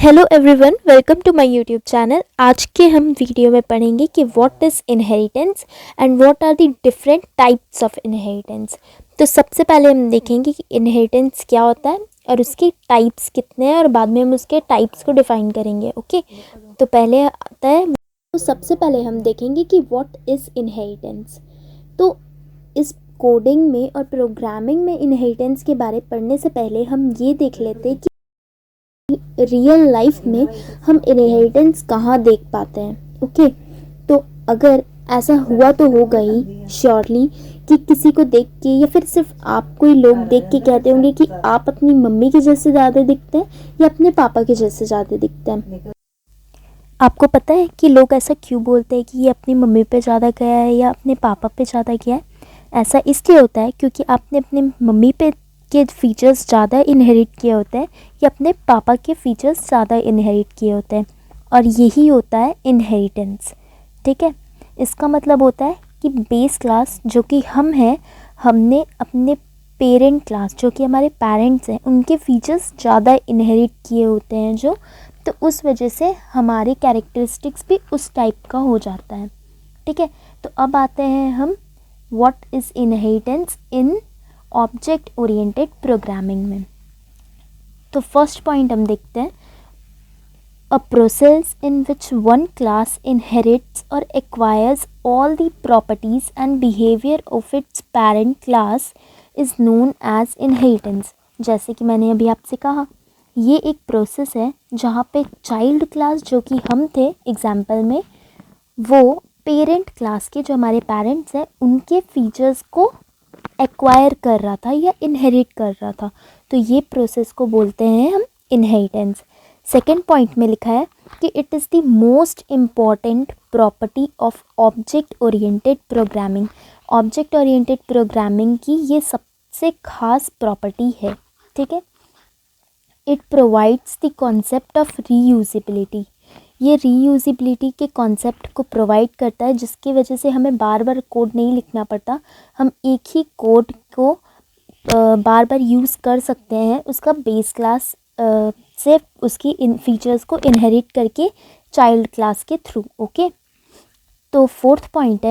Hello everyone, welcome to my YouTube channel. आज के हम वीडियो में पढ़ेंगे कि what is inheritance and what are the different types of inheritance. तो सबसे पहले हम देखेंगे कि इनहेरिटेंस क्या होता है और उसकी टाइप्स कितने हैं और बाद में हम उसके टाइप्स को डिफाइन करेंगे। ओके, तो पहले आता है, तो सबसे पहले हम देखेंगे कि व्हाट इज़ इनहेरिटेंस। तो इस कोडिंग में और प्रोग्रामिंग में इनहेरिटेंस के बारे पढ़ने से पहले हम ये देख लेते हैं कि रियल लाइफ में हम इनहेरिटेंस कहाँ देख पाते हैं। ओके, तो अगर ऐसा हुआ तो होगा ही श्योरली कि किसी को देख के या फिर सिर्फ आप कोई लोग देख के कहते होंगे कि आप अपनी मम्मी के जैसे ज़्यादा दिखते हैं या अपने पापा के जैसे ज़्यादा दिखते हैं। आपको पता है कि लोग ऐसा क्यों बोलते हैं कि ये अपनी मम्मी पे ज़्यादा गया है या अपने पापा पे ज़्यादा गया है? ऐसा इसलिए होता है क्योंकि आपने अपने मम्मी पे के फीचर्स ज़्यादा इनहेरिट किए होते हैं या अपने पापा के फीचर्स ज़्यादा इनहेरिट किए होते हैं, और यही होता है इनहेरिटेंस। ठीक है, इसका मतलब होता है कि बेस क्लास जो कि हम हैं, हमने अपने पेरेंट क्लास जो कि हमारे पेरेंट्स हैं उनके फीचर्स ज़्यादा इनहेरिट किए होते हैं, जो तो उस वजह से हमारे कैरेक्टरिस्टिक्स भी उस टाइप का हो जाता है। ठीक है, तो अब आते हैं हम what is inheritance in object oriented programming में। तो फर्स्ट पॉइंट हम देखते हैं, a process in which one class inherits और acquires all the properties and behaviour of its parent class is known as inheritance. जैसे कि मैंने अभी आपसे कहा, ये एक प्रोसेस है जहाँ पे चाइल्ड क्लास जो कि हम थे एग्जाम्पल में, वो पेरेंट क्लास के जो हमारे पेरेंट्स हैं उनके फीचर्स को एक्वायर कर रहा था या इनहेरिट कर रहा था। तो ये प्रोसेस को बोलते हैं हम इनहेरिटेंस। सेकेंड पॉइंट में लिखा है कि it is the most important property of object oriented programming. Object oriented programming की ये सबसे खास प्रॉपर्टी है। ठीक है, it provides the concept of reusability. ये रीयूजिबिलिटी के कॉन्सेप्ट को प्रोवाइड करता है, जिसकी वजह से हमें बार बार कोड नहीं लिखना पड़ता। हम एक ही कोड को बार बार यूज़ कर सकते हैं उसका बेस क्लास से उसकी इन फीचर्स को इनहेरिट करके चाइल्ड क्लास के थ्रू। ओके, तो फोर्थ पॉइंट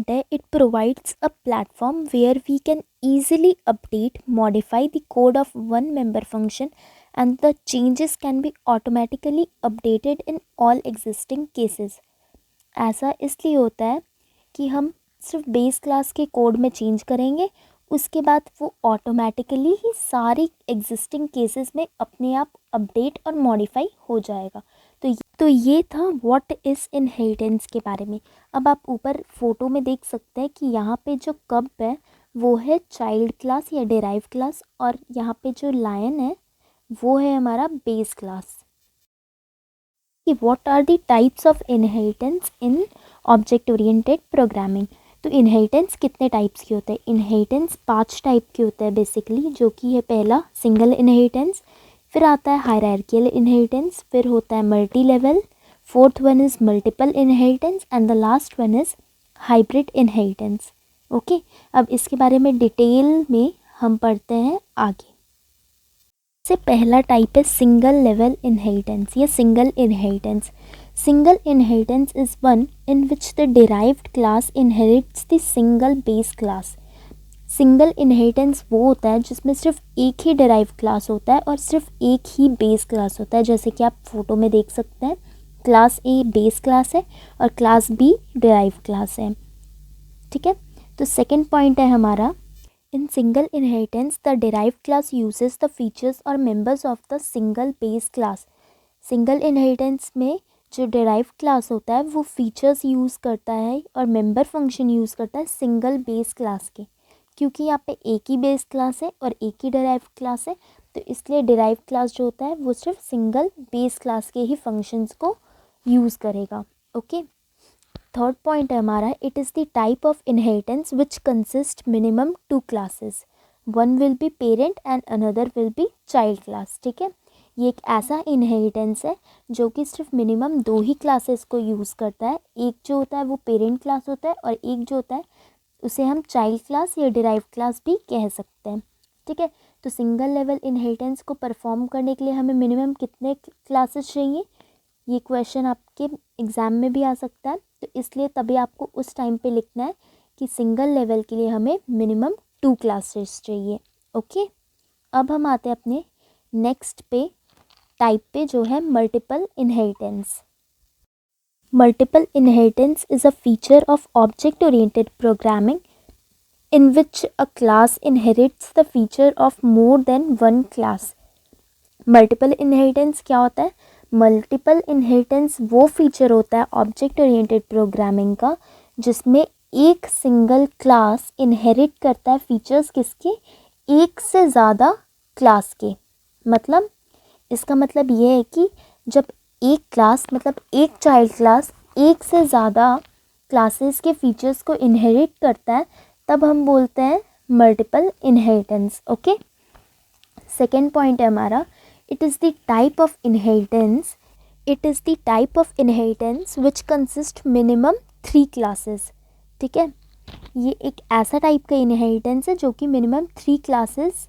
है, it provides a platform where we can easily update modify the code of one member function and the changes can be automatically updated in all existing cases। ऐसा इसलिए होता है कि हम सिर्फ base class के code में चेंज करेंगे, उसके बाद वो ऑटोमेटिकली ही सारी एग्जिस्टिंग केसेस में अपने आप अपडेट और मॉडिफाई हो जाएगा। तो ये था व्हाट इज़ इनहेरिटेंस के बारे में। अब आप ऊपर फोटो में देख सकते हैं कि यहाँ पे जो कब है वो है चाइल्ड क्लास या डेराइव क्लास, और यहाँ पे जो लायन है वो है हमारा बेस क्लास। कि what are the types of inheritance in object oriented programming. तो इनहेरिटेंस कितने टाइप्स के होते हैं? इनहेरिटेंस 5 टाइप के होते हैं बेसिकली, जो कि है पहला सिंगल इनहेरिटेंस, फिर आता है हायरार्कियल इनहेरिटेंस, फिर होता है multi level, fourth one is multiple inheritance and the last one is hybrid inheritance. Okay, अब इसके बारे में डिटेल में हम पढ़ते हैं आगे। से पहला टाइप है सिंगल लेवल इनहेरिटेंस या single inheritance. Single inheritance is one in which the derived class inherits the single base class. Single inheritance वो होता है जिसमें सिर्फ एक ही डिराइव क्लास होता है और सिर्फ एक ही बेस क्लास होता है। जैसे कि आप फोटो में देख सकते हैं, क्लास ए बेस क्लास है और क्लास बी डिराइव क्लास है। ठीक है, तो सेकेंड पॉइंट है हमारा, in single inheritance the derived class uses the features or members of the single base class। Single inheritance में जो डिराइव क्लास होता है वो फीचर्स यूज़ करता है और मेंबर फंक्शन यूज़ करता है सिंगल बेस क्लास के। क्योंकि यहाँ पे एक ही बेस क्लास है और एक ही डिराइव क्लास है, तो इसलिए डिराइव क्लास जो होता है वो सिर्फ सिंगल बेस क्लास के ही फंक्शंस को यूज़ करेगा। ओके, थर्ड पॉइंट है हमारा, it is the type of inheritance which consist minimum 2 classes, one will be parent and another will be child class. ठीक है, ये एक ऐसा इनहेरिटेंस है जो कि सिर्फ मिनिमम 2 ही क्लासेस को यूज़ करता है। एक जो होता है वो पेरेंट क्लास होता है और एक जो होता है उसे हम चाइल्ड क्लास या डिराइव क्लास भी कह सकते हैं। ठीक है। तो सिंगल लेवल इनहेरिटेंस को परफॉर्म करने के लिए हमें मिनिमम कितने क्लासेस चाहिए, ये क्वेश्चन आपके एग्ज़ाम में भी आ सकता है। तो इसलिए तभी आपको उस टाइम पे लिखना है कि सिंगल लेवल के लिए हमें मिनिमम 2 क्लासेस चाहिए। ओके, अब हम आते हैं अपने नेक्स्ट पे टाइप पे, जो है multiple inheritance. Multiple inheritance is a feature of object oriented programming in which a class inherits the feature of more than one class. Multiple inheritance क्या होता है? मल्टीपल इनहेरिटेंस वो फीचर होता है ऑब्जेक्ट ओरिएंटेड प्रोग्रामिंग का जिसमें एक single class inherit करता है फीचर्स किसके, एक से ज़्यादा क्लास के। मतलब इसका मतलब ये है कि जब एक क्लास मतलब एक चाइल्ड क्लास एक से ज़्यादा क्लासेस के फीचर्स को इनहेरिट करता है तब हम बोलते हैं multiple inheritance. Okay, second point है हमारा, it is the type of inheritance which consist minimum 3 classes. ठीक है, ये एक ऐसा टाइप का इनहेरिटेंस है जो कि मिनिमम 3 क्लासेस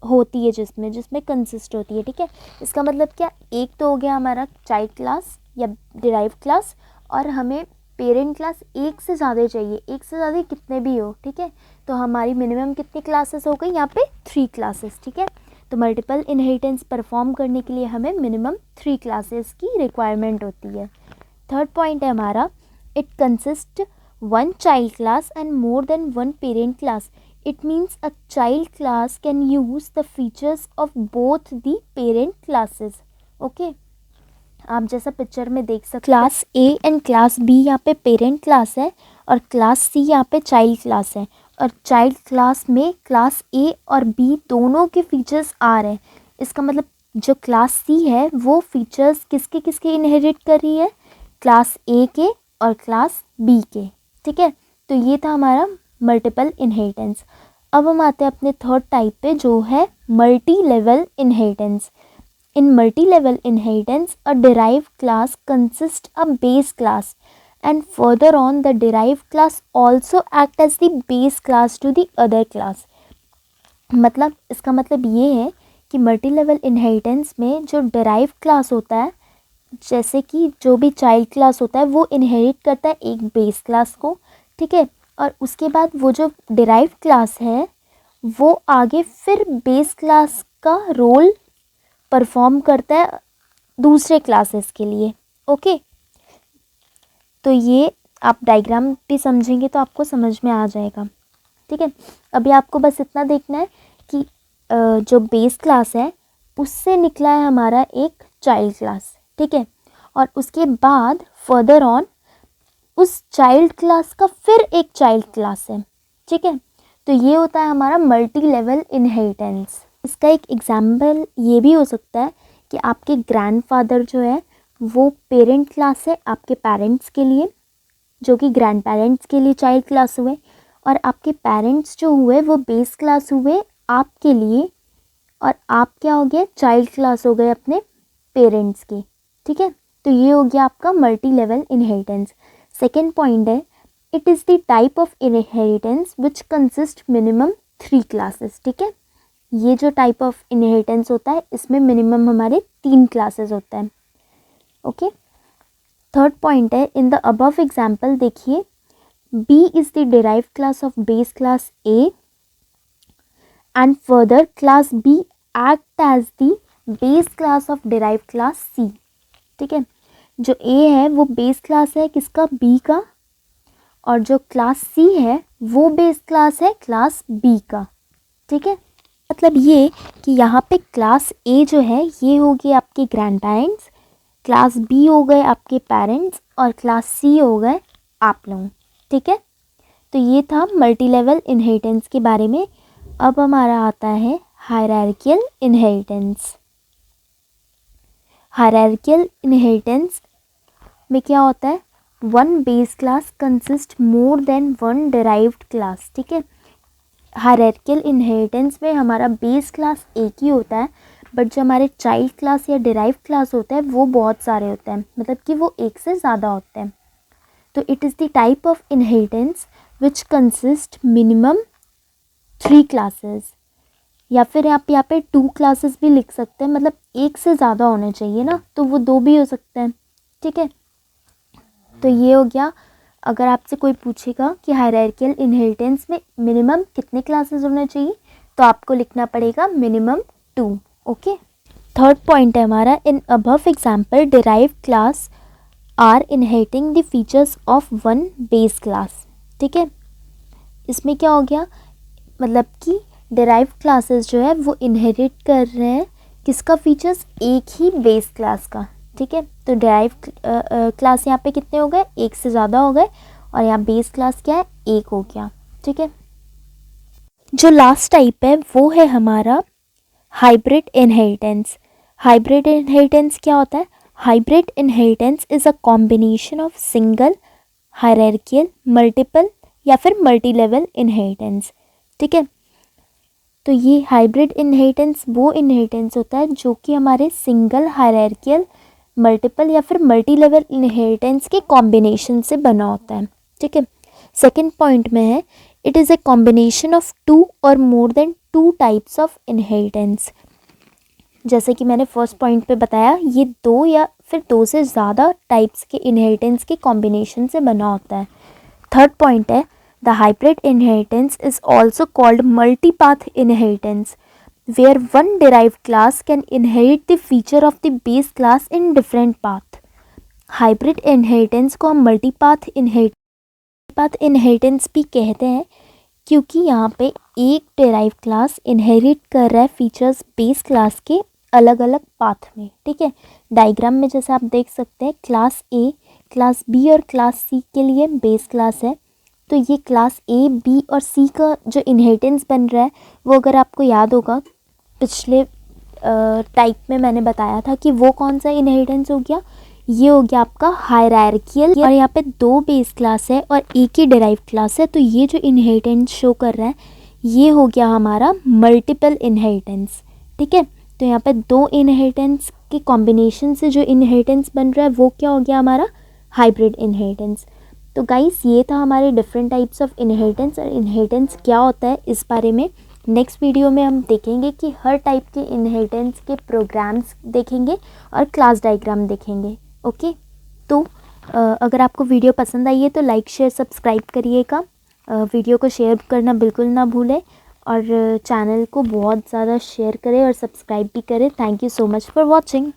होती है जिसमें कंसिस्ट होती है। ठीक है, इसका मतलब क्या, एक तो हो गया हमारा चाइल्ड क्लास या डिराइव क्लास, और हमें पेरेंट क्लास एक से ज़्यादा चाहिए, एक से ज़्यादा कितने भी हो। ठीक है, तो हमारी मिनिमम कितनी क्लासेस हो गई यहाँ पे, 3 क्लासेस। ठीक है, तो मल्टीपल इनहेरिटेंस परफॉर्म करने के लिए हमें मिनिमम 3 क्लासेस की रिक्वायरमेंट होती है। थर्ड पॉइंट है हमारा, it consist 1 child class and more than 1 parent class. It means a child class can use the features of both the parent classes. Okay, आप जैसा पिक्चर में देख सकते, class A and class B यहाँ पे parent class है और class C यहाँ पे चाइल्ड क्लास है, और चाइल्ड क्लास में क्लास ए और बी दोनों के फीचर्स आ रहे हैं। इसका मतलब जो क्लास सी है वो फीचर्स किसके किसके इनहेरिट कर रही है, क्लास ए के और क्लास बी के। ठीक है, तो ये था हमारा मल्टीपल इनहेरिटेंस। अब हम आते हैं अपने थर्ड टाइप पे जो है multi level inheritance. In multi-level inheritance, a derived class consists a base class, and further on, the derived class also act as the base class to the other class. मतलब इसका मतलब ये है कि multi level inheritance में जो derive class होता है, जैसे कि जो भी चाइल्ड क्लास होता है वो इनहेरिट करता है एक बेस क्लास को। ठीक है, और उसके बाद वो जो डिराइव क्लास है वो आगे फिर बेस क्लास का रोल परफॉर्म करता है दूसरे क्लासेस के लिए। ओके, तो ये आप डायग्राम भी समझेंगे तो आपको समझ में आ जाएगा। ठीक है, अभी आपको बस इतना देखना है कि जो बेस क्लास है उससे निकला है हमारा एक चाइल्ड क्लास। ठीक है, और उसके बाद फर्दर ऑन उस चाइल्ड क्लास का फिर एक चाइल्ड क्लास है। ठीक है, तो ये होता है हमारा मल्टी लेवल इनहेरिटेंस। इसका एक एग्जाम्पल ये भी हो सकता है कि आपके ग्रैंडफादर जो है वो पेरेंट क्लास है आपके पेरेंट्स के लिए, जो कि ग्रैंड पेरेंट्स के लिए चाइल्ड क्लास हुए, और आपके पेरेंट्स जो हुए वो बेस क्लास हुए आपके लिए, और आप क्या हो गए, चाइल्ड क्लास हो गए अपने पेरेंट्स के। ठीक है, तो ये हो गया आपका multi level inheritance. Second point है, it is the type of inheritance which consist minimum 3 classes. ठीक है, ये जो टाइप ऑफ इनहेरिटेंस होता है इसमें मिनिमम हमारे 3 क्लासेस होता है। ओके, थर्ड पॉइंट है, इन द अबव एग्जाम्पल देखिए, B is the derive class of base class A and further class B act as the base class of derive class C. ठीक है, जो ए है वो बेस क्लास है किसका, B का, और जो क्लास सी है वो बेस क्लास है क्लास बी का। ठीक है, मतलब ये कि यहाँ पे क्लास ए जो है ये होगी आपके ग्रैंड पेरेंट्स, क्लास बी हो गए आपके पेरेंट्स, और क्लास सी हो गए आप लोग। ठीक है, तो ये था मल्टी लेवल इनहेरिटेंस के बारे में। अब हमारा आता है हायरार्कियल इनहेरिटेंस। हायरार्कियल इनहेरिटेंस में क्या होता है, 1 बेस क्लास कंसिस्ट मोर देन 1 डिराइव्ड क्लास। ठीक है, हायरार्कियल इनहेरिटेंस में हमारा बेस क्लास एक ही होता है, बट जो हमारे चाइल्ड क्लास या डिराइव क्लास होता है वो बहुत सारे होते हैं, मतलब कि वो एक से ज़्यादा होते हैं। तो it is the type of inheritance which consist minimum 3 classes. या फिर आप यहाँ पे 2 क्लासेस भी लिख सकते हैं, मतलब एक से ज़्यादा होने चाहिए ना, तो वो 2 भी हो सकते हैं, ठीक है। तो ये हो गया। अगर आपसे कोई पूछेगा कि हायरार्कियल इनहेरिटेंस में मिनिमम कितने क्लासेस होने चाहिए, तो आपको लिखना पड़ेगा मिनिमम 2। ओके। थर्ड पॉइंट है हमारा, in above example derived class are inheriting the features of one base class. ठीक है, इसमें क्या हो गया, मतलब कि डिराइव्ड क्लासेस जो है वो इनहेरिट कर रहे हैं किसका फीचर्स, एक ही बेस क्लास का। ठीक है, तो डिराइव्ड क्लास यहाँ पे कितने हो गए, एक से ज़्यादा हो गए, और यहाँ बेस क्लास क्या है, एक हो गया। ठीक है, जो लास्ट टाइप है वो है हमारा हाइब्रिड इनहेरिटेंस। हाइब्रिड इनहेरिटेंस क्या होता है, hybrid inheritance is a combination of single, hierarchical, multiple या फिर मल्टी लेवल इनहेरिटेंस। ठीक है, तो ये हाइब्रिड इनहेरिटेंस वो इनहेरिटेंस होता है जो कि हमारे सिंगल, हायरार्कियल, मल्टीपल या फिर मल्टी लेवल इनहेरिटेंस के कॉम्बिनेशन से बना होता है। ठीक है, सेकेंड पॉइंट में है, it is a combination of 2 और more than 2 types of inheritance. जैसे कि मैंने फर्स्ट पॉइंट पे बताया, ये 2 या फिर 2 से ज़्यादा टाइप्स के इनहेरिटेंस के कॉम्बिनेशन से बना होता है। थर्ड पॉइंट है, the hybrid inheritance is also called multipath inheritance, where one derived class can inherit the feature of the base class in different path। Hybrid inheritance को हम मल्टीपाथ इनहेरिटेंस भी कहते हैं, क्योंकि यहाँ पे एक डेराइव क्लास इनहेरिट कर रहा है फीचर्स बेस क्लास के अलग अलग पाथ में। ठीक है, डायग्राम में जैसे आप देख सकते हैं, क्लास ए, क्लास बी और क्लास सी के लिए बेस क्लास है, तो ये क्लास ए, बी और सी का जो इनहेरिटेंस बन रहा है वो, अगर आपको याद होगा पिछले टाइप में मैंने बताया था कि वो कौन सा इनहेरिटेंस हो गया, ये हो गया आपका हायरार्कियल। और यहाँ पे 2 बेस क्लास है और एक ही डेराइव क्लास है, तो ये जो इनहेरिटेंस शो कर रहा है ये हो गया हमारा मल्टीपल इनहेरिटेंस। ठीक है, तो यहाँ पे 2 इनहेरिटेंस के कॉम्बिनेशन से जो इनहेरिटेंस बन रहा है वो क्या हो गया हमारा हाइब्रिड इनहेरिटेंस। तो गाइस, ये था हमारे डिफरेंट टाइप्स ऑफ इनहेरिटेंस, और इनहेरिटेंस क्या होता है इस बारे में नेक्स्ट वीडियो में हम देखेंगे कि हर टाइप के इनहेरिटेंस के प्रोग्राम्स देखेंगे और क्लास डायग्राम देखेंगे। ओके, तो अगर आपको वीडियो पसंद आई है तो लाइक, शेयर, सब्सक्राइब करिएगा। वीडियो को शेयर करना बिल्कुल ना भूलें, और चैनल को बहुत ज़्यादा शेयर करें और सब्सक्राइब भी करें। Thank you so much for watching.